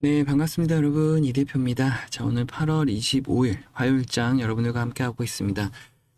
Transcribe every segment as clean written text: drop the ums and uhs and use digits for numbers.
네, 반갑습니다, 여러분. 이 대표입니다. 자, 오늘 8월 25일 화요일장 여러분들과 함께하고 있습니다.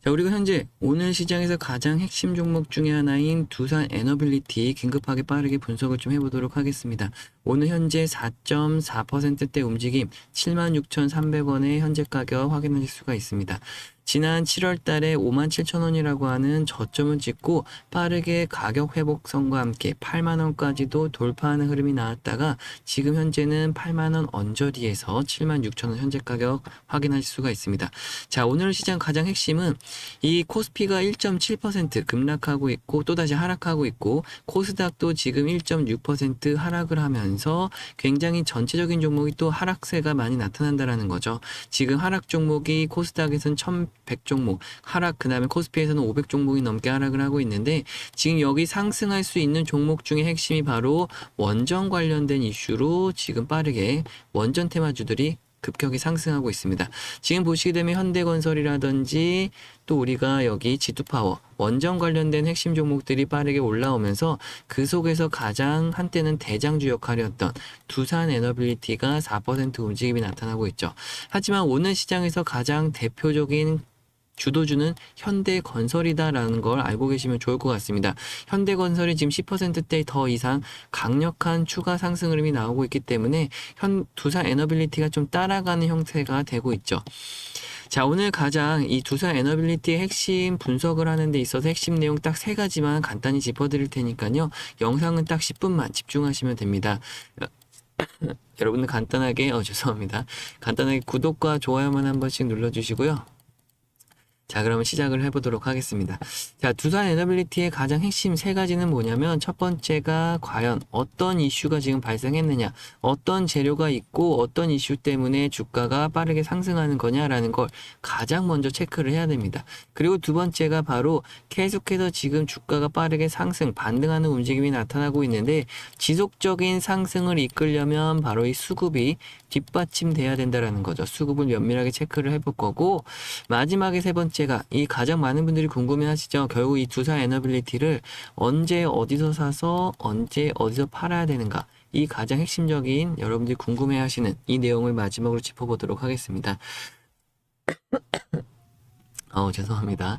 자, 우리가 현재 오늘 시장에서 가장 핵심 종목 중에 하나인 두산 에너빌리티 긴급하게 빠르게 분석을 좀 해보도록 하겠습니다. 오늘 현재 4.4%대 움직임 76,300원의 현재 가격 확인하실 수가 있습니다. 지난 7월 달에 57,000원이라고 하는 저점을 찍고 빠르게 가격 회복선과 함께 8만원까지도 돌파하는 흐름이 나왔다가 지금 현재는 8만원 언저리에서 76,000원 현재 가격 확인하실 수가 있습니다. 자, 오늘 시장 가장 핵심은 이 코스피가 1.7% 급락하고 있고 또다시 하락하고 있고 코스닥도 지금 1.6% 하락을 하면서 굉장히 전체적인 종목이 또 하락세가 많이 나타난다라는 거죠. 지금 하락 종목이 코스닥에서는 1,100 종목 하락, 그 다음에 코스피에서는 500 종목이 넘게 하락을 하고 있는데 지금 여기 상승할 수 있는 종목 중에 핵심이 바로 원전 관련된 이슈로 지금 빠르게 원전 테마주들이 급격히 상승하고 있습니다. 지금 보시게 되면 현대건설이라든지 또 우리가 여기 G2파워 원전 관련된 핵심 종목들이 빠르게 올라오면서 그 속에서 가장 한때는 대장주 역할이었던 두산 에너빌리티가 4% 움직임이 나타나고 있죠. 하지만 오늘 시장에서 가장 대표적인 주도주는 현대건설이다라는 걸 알고 계시면 좋을 것 같습니다. 현대건설이 지금 10%대 더 이상 강력한 추가 상승 흐름이 나오고 있기 때문에 두산 에너빌리티가 좀 따라가는 형태가 되고 있죠. 자, 오늘 가장 이 두산 에너빌리티의 핵심 분석을 하는 데 있어서 핵심 내용 딱 3가지만 간단히 짚어드릴 테니까요. 영상은 딱 10분만 집중하시면 됩니다. 여러분들 간단하게, 죄송합니다. 간단하게 구독과 좋아요만 한 번씩 눌러주시고요. 자, 그러면 시작을 해보도록 하겠습니다. 자, 두산 에너빌리티의 가장 핵심 3가지는 뭐냐면 첫 번째가 과연 어떤 이슈가 지금 발생했느냐, 어떤 재료가 있고 어떤 이슈 때문에 주가가 빠르게 상승하는 거냐라는 걸 가장 먼저 체크를 해야 됩니다. 그리고 두 번째가 바로 계속해서 지금 주가가 빠르게 상승, 반등하는 움직임이 나타나고 있는데 지속적인 상승을 이끌려면 바로 이 수급이 뒷받침돼야 된다라는 거죠. 수급을 면밀하게 체크를 해볼 거고, 마지막에 3번째가 이 가장 많은 분들이 궁금해 하시죠. 결국 이 두산 에너빌리티를 언제 어디서 사서 언제 어디서 팔아야 되는가, 이 가장 핵심적인 여러분들이 궁금해 하시는 이 내용을 마지막으로 짚어보도록 하겠습니다. 죄송합니다.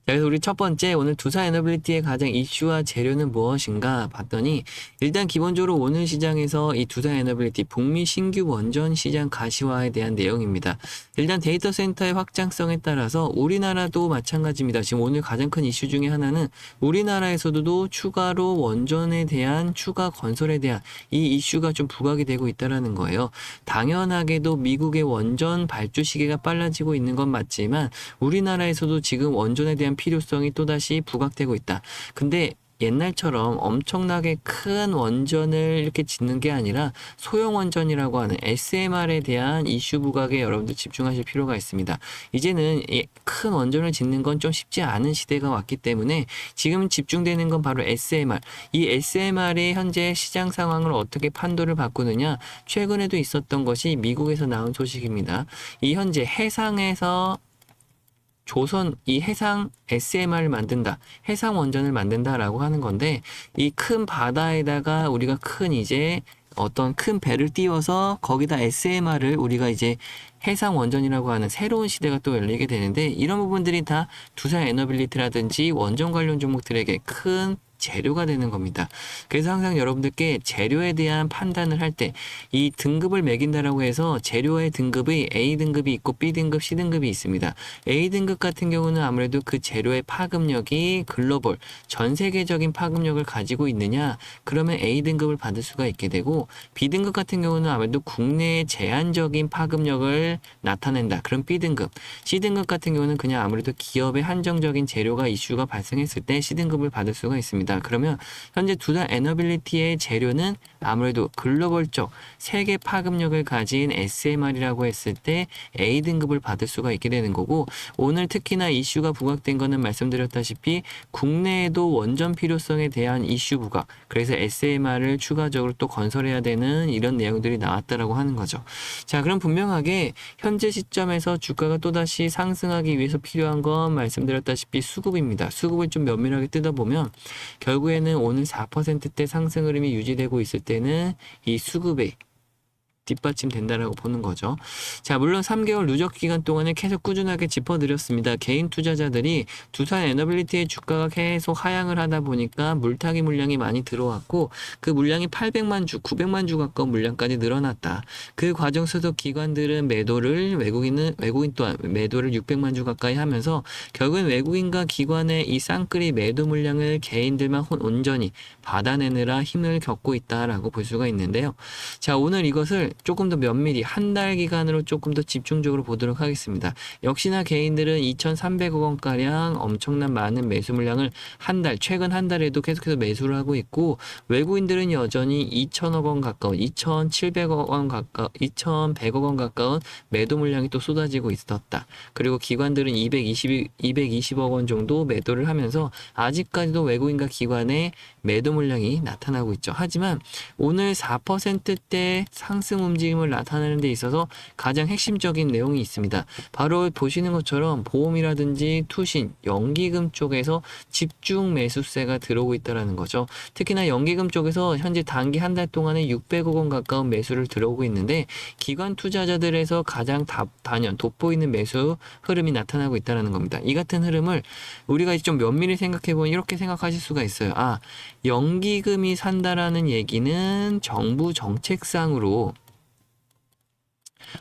자, 그래서 우리 첫 번째 오늘 두산 에너빌리티의 가장 이슈와 재료는 무엇인가 봤더니 일단 기본적으로 오늘 시장에서 이 두산 에너빌리티 북미 신규 원전 시장 가시화에 대한 내용입니다. 일단 데이터 센터의 확장성에 따라서 우리나라도 마찬가지입니다. 지금 오늘 가장 큰 이슈 중에 하나는 우리나라에서도 추가로 원전에 대한 추가 건설에 대한 이 이슈가 좀 부각이 되고 있다는 거예요. 당연하게도 미국의 원전 발주 시기가 빨라지고 있는 건 맞지만 우리나라에서도 지금 원전에 대한 필요성이 또다시 부각되고 있다. 근데 옛날처럼 엄청나게 큰 원전을 이렇게 짓는 게 아니라 소형 원전이라고 하는 SMR에 대한 이슈 부각에 여러분들 집중하실 필요가 있습니다. 이제는 큰 원전을 짓는 건 좀 쉽지 않은 시대가 왔기 때문에 지금 집중되는 건 바로 SMR. 이 SMR의 현재 시장 상황을 어떻게 판도를 바꾸느냐, 최근에도 있었던 것이 미국에서 나온 소식입니다. 이 현재 해상에서 이 해상 SMR을 만든다, 해상 원전을 만든다라고 하는 건데, 이 큰 바다에다가 우리가 큰 이제 어떤 큰 배를 띄워서 거기다 SMR을 우리가 이제 해상 원전이라고 하는 새로운 시대가 또 열리게 되는데, 이런 부분들이 다 두산 에너빌리티라든지 원전 관련 종목들에게 큰 재료가 되는 겁니다. 그래서 항상 여러분들께 재료에 대한 판단을 할 때 이 등급을 매긴다라고 해서 재료의 등급이 A등급이 있고 B등급, C등급이 있습니다. A등급 같은 경우는 아무래도 그 재료의 파급력이 글로벌, 전 세계적인 파급력을 가지고 있느냐, 그러면 A등급을 받을 수가 있게 되고, B등급 같은 경우는 아무래도 국내의 제한적인 파급력을 나타낸다, 그럼 B등급, C등급 같은 경우는 그냥 아무래도 기업의 한정적인 재료가 이슈가 발생했을 때 C등급을 받을 수가 있습니다. 그러면 현재 두산 에너빌리티의 재료는 아무래도 글로벌적 세계 파급력을 가진 SMR이라고 했을 때 A등급을 받을 수가 있게 되는 거고, 오늘 특히나 이슈가 부각된 거는 말씀드렸다시피 국내에도 원전 필요성에 대한 이슈 부각, 그래서 SMR을 추가적으로 또 건설해야 되는 이런 내용들이 나왔다라고 하는 거죠. 자, 그럼 분명하게 현재 시점에서 주가가 또다시 상승하기 위해서 필요한 건 말씀드렸다시피 수급입니다. 수급을 좀 면밀하게 뜯어보면 결국에는 오늘 4%대 상승 흐름이 유지되고 있을 때는 이 수급의 뒷받침된다라고 보는 거죠. 자, 물론 3개월 누적 기간 동안에 계속 꾸준하게 짚어드렸습니다. 개인 투자자들이 두산 에너빌리티의 주가가 계속 하향을 하다 보니까 물타기 물량이 많이 들어왔고 그 물량이 800만 주, 900만 주 가까운 물량까지 늘어났다. 그 과정 속에서 기관들은 매도를 외국인 또한 매도를 600만 주 가까이 하면서 결국엔 외국인과 기관의 이 쌍끌이 매도 물량을 개인들만 온전히 받아내느라 힘을 겪고 있다라고 볼 수가 있는데요. 자, 오늘 이것을 조금 더 면밀히 한 달 기간으로 조금 더 집중적으로 보도록 하겠습니다. 역시나 개인들은 2,300억 원가량 엄청난 많은 매수 물량을 최근 한 달에도 계속해서 매수를 하고 있고 외국인들은 여전히 2,000억 원 가까운 2,700억 원 가까운 2,100억 원 가까운 매도 물량이 또 쏟아지고 있었다. 그리고 기관들은 220억 원 정도 매도를 하면서 아직까지도 외국인과 기관의 매도 물량이 나타나고 있죠. 하지만 오늘 4%대 상승 움직임을 나타내는 데 있어서 가장 핵심적인 내용이 있습니다. 바로 보시는 것처럼 보험이라든지 투신, 연기금 쪽에서 집중 매수세가 들어오고 있다는 거죠. 특히나 연기금 쪽에서 현재 단기 한 달 동안에 600억 원 가까운 매수를 들어오고 있는데 기관 투자자들에서 가장 단연 돋보이는 매수 흐름이 나타나고 있다는 겁니다. 이 같은 흐름을 우리가 좀 면밀히 생각해보면 이렇게 생각하실 수가 있어요. 아, 연기금이 산다라는 얘기는 정부 정책상으로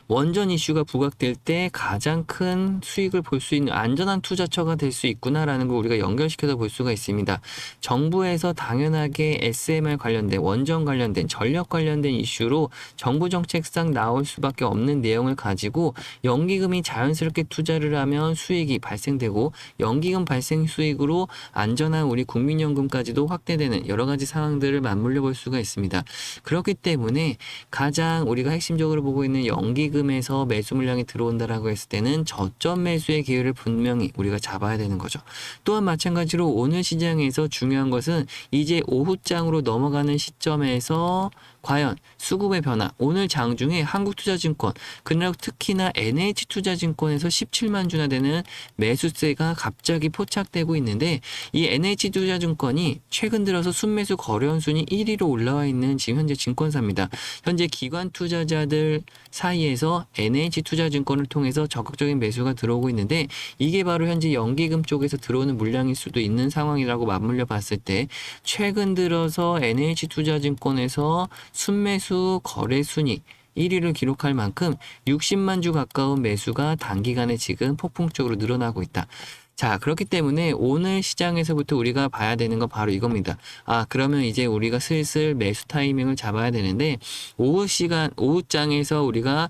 원전 이슈가 부각될 때 가장 큰 수익을 볼 수 있는 안전한 투자처가 될 수 있구나라는 걸 우리가 연결시켜서 볼 수가 있습니다. 정부에서 당연하게 SMR 관련된 원전 관련된 전력 관련된 이슈로 정부 정책상 나올 수밖에 없는 내용을 가지고 연기금이 자연스럽게 투자를 하면 수익이 발생되고 연기금 발생 수익으로 안전한 우리 국민연금까지도 확대되는 여러 가지 상황들을 맞물려 볼 수가 있습니다. 그렇기 때문에 가장 우리가 핵심적으로 보고 있는 연기금에서 매수 물량이 들어온다라고 했을 때는 저점 매수의 기회를 분명히 우리가 잡아야 되는 거죠. 또한 마찬가지로 오늘 시장에서 중요한 것은 이제 오후장으로 넘어가는 시점에서 과연 수급의 변화, 오늘 장중에 한국투자증권, 그날 특히나 NH투자증권에서 17만 주나 되는 매수세가 갑자기 포착되고 있는데 이 NH투자증권이 최근 들어서 순매수 거래원 순위 1위로 올라와 있는 지금 현재 증권사입니다. 현재 기관 투자자들 사이에서 NH투자증권을 통해서 적극적인 매수가 들어오고 있는데 이게 바로 현재 연기금 쪽에서 들어오는 물량일 수도 있는 상황이라고 맞물려 봤을 때 최근 들어서 NH투자증권에서 순매수 거래 순위 1위를 기록할 만큼 60만 주 가까운 매수가 단기간에 지금 폭풍적으로 늘어나고 있다. 자, 그렇기 때문에 오늘 시장에서부터 우리가 봐야 되는 건 바로 이겁니다. 아, 그러면 이제 우리가 슬슬 매수 타이밍을 잡아야 되는데 오후장에서 우리가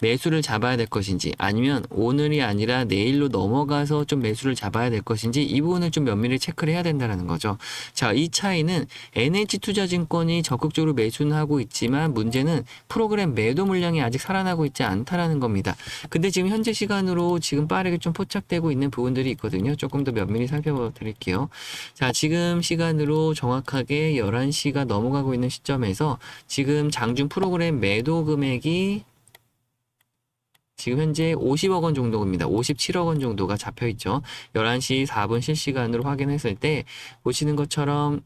매수를 잡아야 될 것인지 아니면 오늘이 아니라 내일로 넘어가서 좀 매수를 잡아야 될 것인지 이 부분을 좀 면밀히 체크를 해야 된다는 거죠. 자, 이 차이는 NH투자증권이 적극적으로 매수는 하고 있지만 문제는 프로그램 매도 물량이 아직 살아나고 있지 않다라는 겁니다. 근데 지금 현재 시간으로 지금 빠르게 좀 포착되고 있는 부분들이 있거든요. 조금 더 면밀히 살펴드릴게요. 자, 지금 시간으로 정확하게 11시가 넘어가고 있는 시점에서 지금 장중 프로그램 매도 금액이 지금 현재 50억 원 정도입니다. 57억 원 정도가 잡혀 있죠. 11시 4분 실시간으로 확인했을 때 보시는 것처럼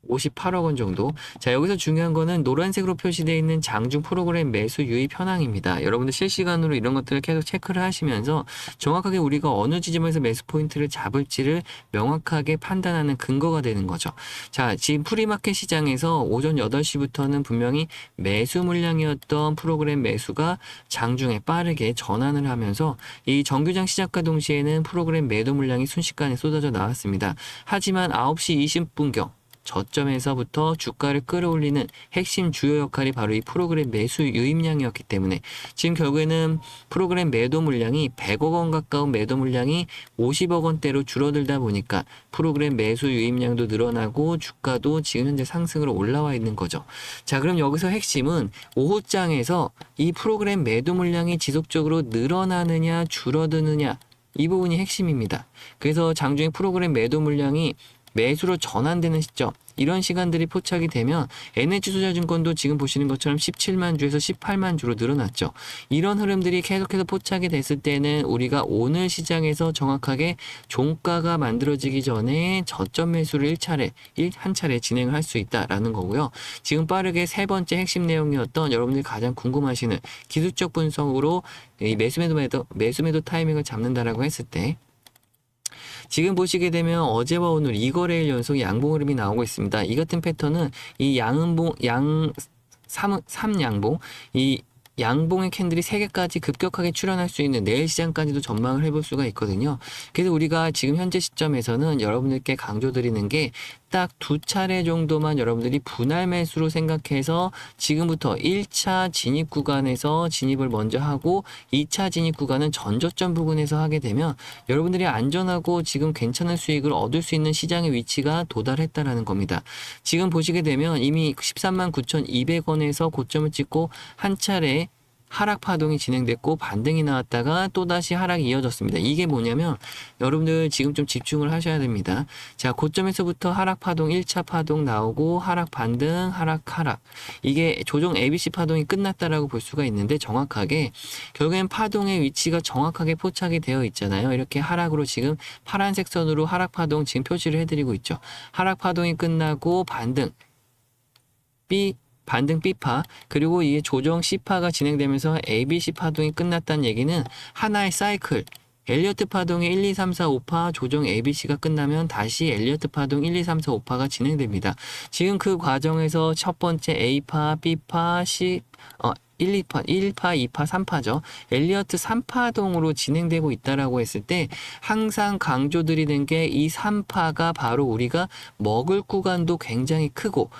58억 원 정도. 자, 여기서 중요한 거는 노란색으로 표시되어 있는 장중 프로그램 매수 유입 현황입니다. 여러분들 실시간으로 이런 것들을 계속 체크를 하시면서 정확하게 우리가 어느 지점에서 매수 포인트를 잡을지를 명확하게 판단하는 근거가 되는 거죠. 자, 지금 프리마켓 시장에서 오전 8시부터는 분명히 매수 물량이었던 프로그램 매수가 장중에 빠르게 전환을 하면서 이 정규장 시작과 동시에는 프로그램 매도 물량이 순식간에 쏟아져 나왔습니다. 하지만 9시 20분경 저점에서부터 주가를 끌어올리는 핵심 주요 역할이 바로 이 프로그램 매수 유입량이었기 때문에 지금 결국에는 프로그램 매도 물량이 100억 원 가까운 매도 물량이 50억 원대로 줄어들다 보니까 프로그램 매수 유입량도 늘어나고 주가도 지금 현재 상승으로 올라와 있는 거죠. 자, 그럼 여기서 핵심은 오후장에서 이 프로그램 매도 물량이 지속적으로 늘어나느냐 줄어드느냐 이 부분이 핵심입니다. 그래서 장중에 프로그램 매도 물량이 매수로 전환되는 시점, 이런 시간들이 포착이 되면 NH투자증권도 지금 보시는 것처럼 17만 주에서 18만 주로 늘어났죠. 이런 흐름들이 계속해서 포착이 됐을 때는 우리가 오늘 시장에서 정확하게 종가가 만들어지기 전에 저점 매수를 한 차례 진행을 할 수 있다라는 거고요. 지금 빠르게 세 번째 핵심 내용이었던 여러분들이 가장 궁금하시는 기술적 분석으로 이 매수매도 타이밍을 잡는다라고 했을 때, 지금 보시게 되면 어제와 오늘 2거래일 연속 양봉 흐름이 나오고 있습니다. 이 같은 패턴은 이 삼양봉, 이 양봉의 캔들이 3개까지 급격하게 출현할 수 있는 내일 시장까지도 전망을 해볼 수가 있거든요. 그래서 우리가 지금 현재 시점에서는 여러분들께 강조드리는 게 딱 2차례 정도만 여러분들이 분할 매수로 생각해서 지금부터 1차 진입 구간에서 진입을 먼저 하고 2차 진입 구간은 전저점 부근에서 하게 되면 여러분들이 안전하고 지금 괜찮은 수익을 얻을 수 있는 시장의 위치가 도달했다라는 겁니다. 지금 보시게 되면 이미 13만 9,200원에서 고점을 찍고 한 차례 하락 파동이 진행됐고 반등이 나왔다가 또다시 하락이 이어졌습니다. 이게 뭐냐면 여러분들 지금 좀 집중을 하셔야 됩니다. 자, 고점에서부터 하락 파동 1차 파동 나오고 하락 반등 하락. 이게 조정 ABC 파동이 끝났다라고 볼 수가 있는데 정확하게 결국엔 파동의 위치가 정확하게 포착이 되어 있잖아요. 이렇게 하락으로 지금 파란색 선으로 하락 파동 지금 표시를 해드리고 있죠. 하락 파동이 끝나고 반등 B파, 그리고 이게 조정 C파가 진행되면서 ABC 파동이 끝났다는 얘기는 하나의 사이클, 엘리어트 파동의 1, 2, 3, 4, 5파 조정 ABC가 끝나면 다시 엘리어트 파동 1, 2, 3, 4, 5파가 진행됩니다. 지금 그 과정에서 첫 번째 A파, B파, 1파, 2파, 3파죠. 엘리어트 3파동으로 진행되고 있다라고 했을 때 항상 강조드리는 게 이 3파가 바로 우리가 먹을 구간도 굉장히 크고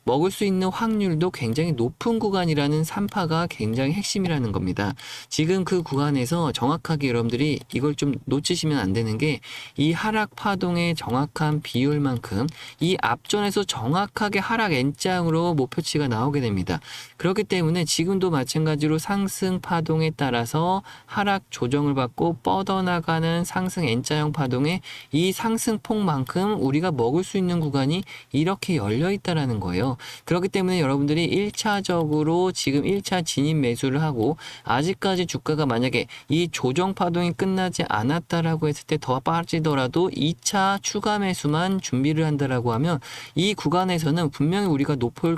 먹을 수 있는 확률도 굉장히 높은 구간이라는 3파가 굉장히 핵심이라는 겁니다. 지금 그 구간에서 정확하게 여러분들이 이걸 좀 놓치시면 안 되는 게 이 하락 파동의 정확한 비율만큼 이 앞전에서 정확하게 하락 N장으로 목표치가 나오게 됩니다. 그렇기 때문에 지금도 마찬가지로 상승 파동에 따라서 하락 조정을 받고 뻗어나가는 상승 N자형 파동에 이 상승폭만큼 우리가 먹을 수 있는 구간이 이렇게 열려 있다라는 거예요. 그렇기 때문에 여러분들이 1차적으로 지금 1차 진입 매수를 하고 아직까지 주가가 만약에 이 조정 파동이 끝나지 않았다라고 했을 때 더 빠지더라도 2차 추가 매수만 준비를 한다라고 하면 이 구간에서는 분명히 우리가 높은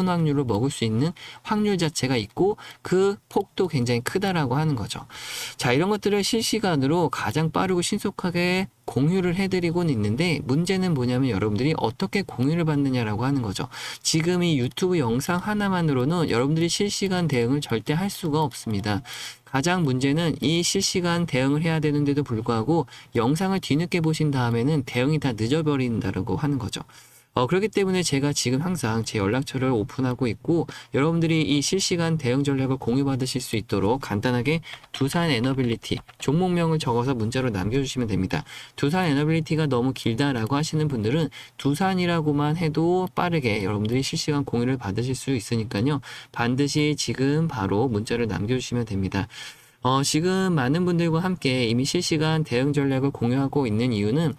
확률을 먹을 수 있는 확률 자체가 있고 그 폭도 굉장히 크다라고 하는 거죠. 자, 이런 것들을 실시간으로 가장 빠르고 신속하게 공유를 해드리고는 있는데 문제는 뭐냐면 여러분들이 어떻게 공유를 받느냐라고 하는 거죠. 지금 이 유튜브 영상 하나만으로는 여러분들이 실시간 대응을 절대 할 수가 없습니다. 가장 문제는 이 실시간 대응을 해야 되는데도 불구하고 영상을 뒤늦게 보신 다음에는 대응이 다 늦어버린다라고 하는 거죠. 그렇기 때문에 제가 지금 항상 제 연락처를 오픈하고 있고 여러분들이 이 실시간 대응 전략을 공유받으실 수 있도록 간단하게 두산 에너빌리티 종목명을 적어서 문자로 남겨주시면 됩니다. 두산 에너빌리티가 너무 길다라고 하시는 분들은 두산이라고만 해도 빠르게 여러분들이 실시간 공유를 받으실 수 있으니까요. 반드시 지금 바로 문자를 남겨주시면 됩니다. 지금 많은 분들과 함께 이미 실시간 대응 전략을 공유하고 있는 이유는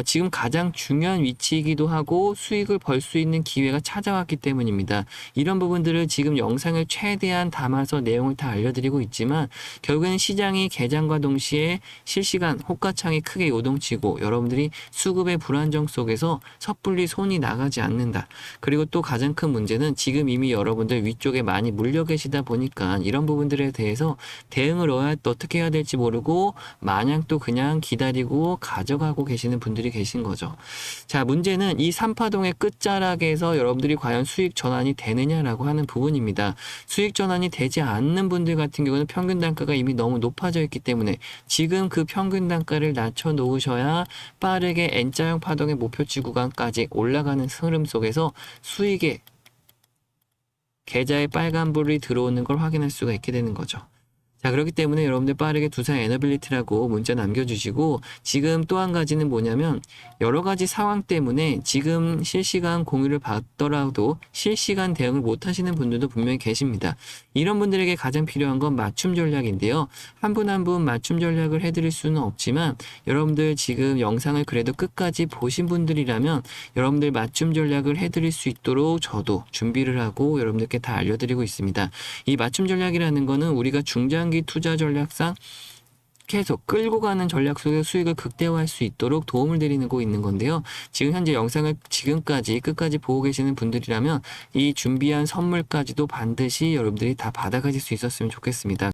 지금 가장 중요한 위치이기도 하고 수익을 벌 수 있는 기회가 찾아왔기 때문입니다. 이런 부분들을 지금 영상을 최대한 담아서 내용을 다 알려드리고 있지만 결국에는 시장이 개장과 동시에 실시간 호가창이 크게 요동치고 여러분들이 수급의 불안정 속에서 섣불리 손이 나가지 않는다. 그리고 또 가장 큰 문제는 지금 이미 여러분들 위쪽에 많이 물려 계시다 보니까 이런 부분들에 대해서 대응을 어떻게 해야 될지 모르고 마냥 또 그냥 기다리고 가져가고 계시는 분들이 계신 거죠. 자, 문제는 이 3파동의 끝자락에서 여러분들이 과연 수익 전환이 되느냐라고 하는 부분입니다. 수익 전환이 되지 않는 분들 같은 경우는 평균 단가가 이미 너무 높아져 있기 때문에 지금 그 평균 단가를 낮춰 놓으셔야 빠르게 N자형 파동의 목표치 구간까지 올라가는 흐름 속에서 수익의 계좌에 빨간불이 들어오는 걸 확인할 수가 있게 되는 거죠. 자, 그렇기 때문에 여러분들 빠르게 두산 에너빌리티라고 문자 남겨주시고, 지금 또 한 가지는 뭐냐면 여러 가지 상황 때문에 지금 실시간 공유를 받더라도 실시간 대응을 못 하시는 분들도 분명히 계십니다. 이런 분들에게 가장 필요한 건 맞춤 전략인데요. 한 분 한 분 맞춤 전략을 해드릴 수는 없지만 여러분들 지금 영상을 그래도 끝까지 보신 분들이라면 여러분들 맞춤 전략을 해드릴 수 있도록 저도 준비를 하고 여러분들께 다 알려드리고 있습니다. 이 맞춤 전략이라는 거는 우리가 중장기 투자 전략상 계속 끌고 가는 전략 속에 수익을 극대화할 수 있도록 도움을 드리고 있는 건데요. 지금 현재 영상을 지금까지 끝까지 보고 계시는 분들이라면 이 준비한 선물까지도 반드시 여러분들이 다 받아가실 수 있었으면 좋겠습니다.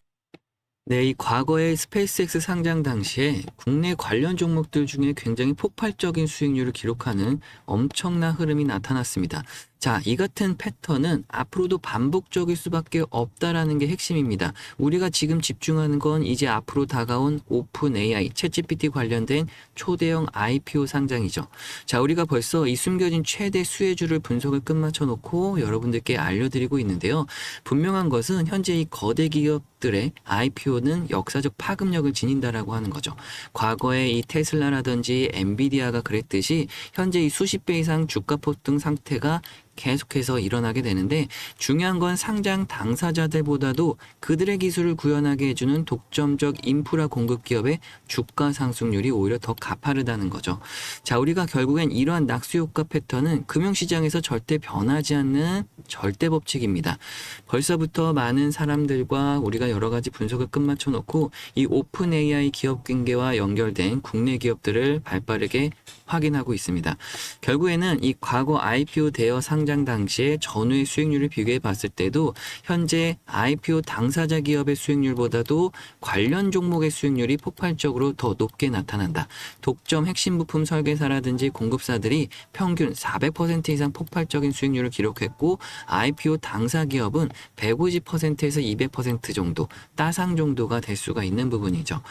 네, 이 과거의 스페이스X 상장 당시에 국내 관련 종목들 중에 굉장히 폭발적인 수익률을 기록하는 엄청난 흐름이 나타났습니다. 자, 이 같은 패턴은 앞으로도 반복적일 수밖에 없다라는 게 핵심입니다. 우리가 지금 집중하는 건 이제 앞으로 다가온 오픈 AI, 챗GPT 관련된 초대형 IPO 상장이죠. 자, 우리가 벌써 이 숨겨진 최대 수혜주를 분석을 끝마쳐 놓고 여러분들께 알려드리고 있는데요. 분명한 것은 현재 이 거대 기업들의 IPO는 역사적 파급력을 지닌다라고 하는 거죠. 과거에 이 테슬라라든지 엔비디아가 그랬듯이 현재 이 수십 배 이상 주가 폭등 상태가 계속해서 일어나게 되는데 중요한 건 상장 당사자들보다도 그들의 기술을 구현하게 해주는 독점적 인프라 공급 기업의 주가 상승률이 오히려 더 가파르다는 거죠. 자, 우리가 결국엔 이러한 낙수 효과 패턴은 금융시장에서 절대 변하지 않는 절대 법칙입니다. 벌써부터 많은 사람들과 우리가 여러 가지 분석을 끝마쳐 놓고 이 오픈 AI 기업 관계와 연결된 국내 기업들을 발빠르게 확인하고 있습니다. 결국에는 이 과거 IPO 대여 상장 당시에 전후의 수익률을 비교해 봤을 때도 현재 IPO 당사자 기업의 수익률보다도 관련 종목의 수익률이 폭발적으로 더 높게 나타난다. 독점 핵심 부품 설계사라든지 공급사들이 평균 400% 이상 폭발적인 수익률을 기록했고 IPO 당사 기업은 150%에서 200% 정도 따상 정도가 될 수가 있는 부분이죠.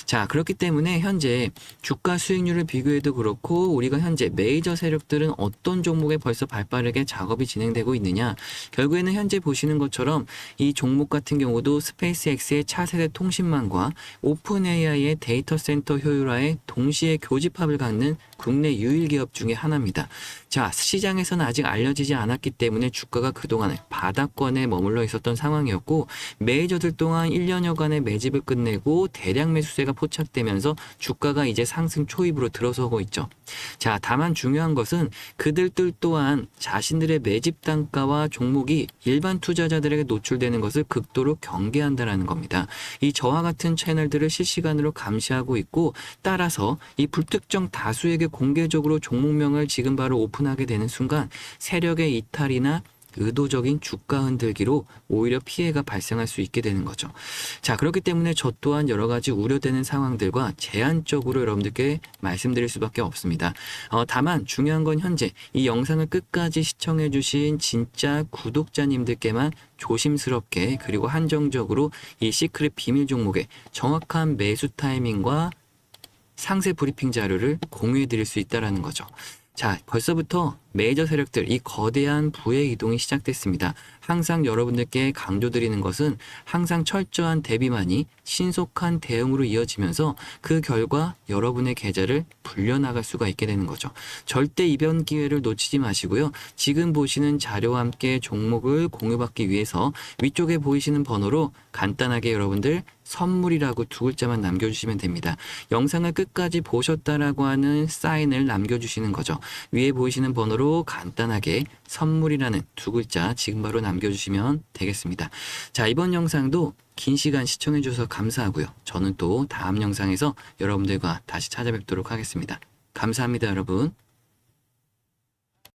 자, 그렇기 때문에 현재 주가 수익률을 비교해도 그렇고 우리가 현재 메이저 세력들은 어떤 종목에 벌써 발빠르게 작업이 진행되고 있느냐. 결국에는 현재 보시는 것처럼 이 종목 같은 경우도 스페이스X의 차세대 통신망과 오픈 AI의 데이터 센터 효율화에 동시에 교집합을 갖는 국내 유일 기업 중에 하나입니다. 자, 시장에서는 아직 알려지지 않았기 때문에 주가가 그동안에 바닥권에 머물러 있었던 상황이었고 메이저들 또한 1년여간의 매집을 끝내고 대량 매수세가 포착되면서 주가가 이제 상승 초입으로 들어서고 있죠. 자, 다만 중요한 것은 그들들 또한 자신들의 매집 단가와 종목이 일반 투자자들에게 노출되는 것을 극도로 경계한다는 겁니다. 이 저와 같은 채널들을 실시간으로 감시하고 있고 따라서 이 불특정 다수에게 공개적으로 종목명을 지금 바로 오픈하게 되는 순간 세력의 이탈이나 의도적인 주가 흔들기로 오히려 피해가 발생할 수 있게 되는 거죠. 자, 그렇기 때문에 저 또한 여러 가지 우려되는 상황들과 제한적으로 여러분들께 말씀드릴 수밖에 없습니다. 다만 중요한 건 현재 이 영상을 끝까지 시청해 주신 진짜 구독자님들께만 조심스럽게 그리고 한정적으로 이 시크릿 비밀 종목의 정확한 매수 타이밍과 상세 브리핑 자료를 공유해 드릴 수 있다는 거죠. 자, 벌써부터 메이저 세력들 이 거대한 부의 이동이 시작됐습니다. 항상 여러분들께 강조드리는 것은 항상 철저한 대비만이 신속한 대응으로 이어지면서 그 결과 여러분의 계좌를 불려나갈 수가 있게 되는 거죠. 절대 이변 기회를 놓치지 마시고요. 지금 보시는 자료와 함께 종목을 공유받기 위해서 위쪽에 보이시는 번호로 간단하게 여러분들 선물이라고 두 글자만 남겨주시면 됩니다. 영상을 끝까지 보셨다라고 하는 사인을 남겨주시는 거죠. 위에 보이시는 번호로 간단하게 선물이라는 두 글자 지금 바로 남겨주시면 되겠습니다. 자, 이번 영상도 긴 시간 시청해주셔서 감사하고요. 저는 또 다음 영상에서 여러분들과 다시 찾아뵙도록 하겠습니다. 감사합니다, 여러분.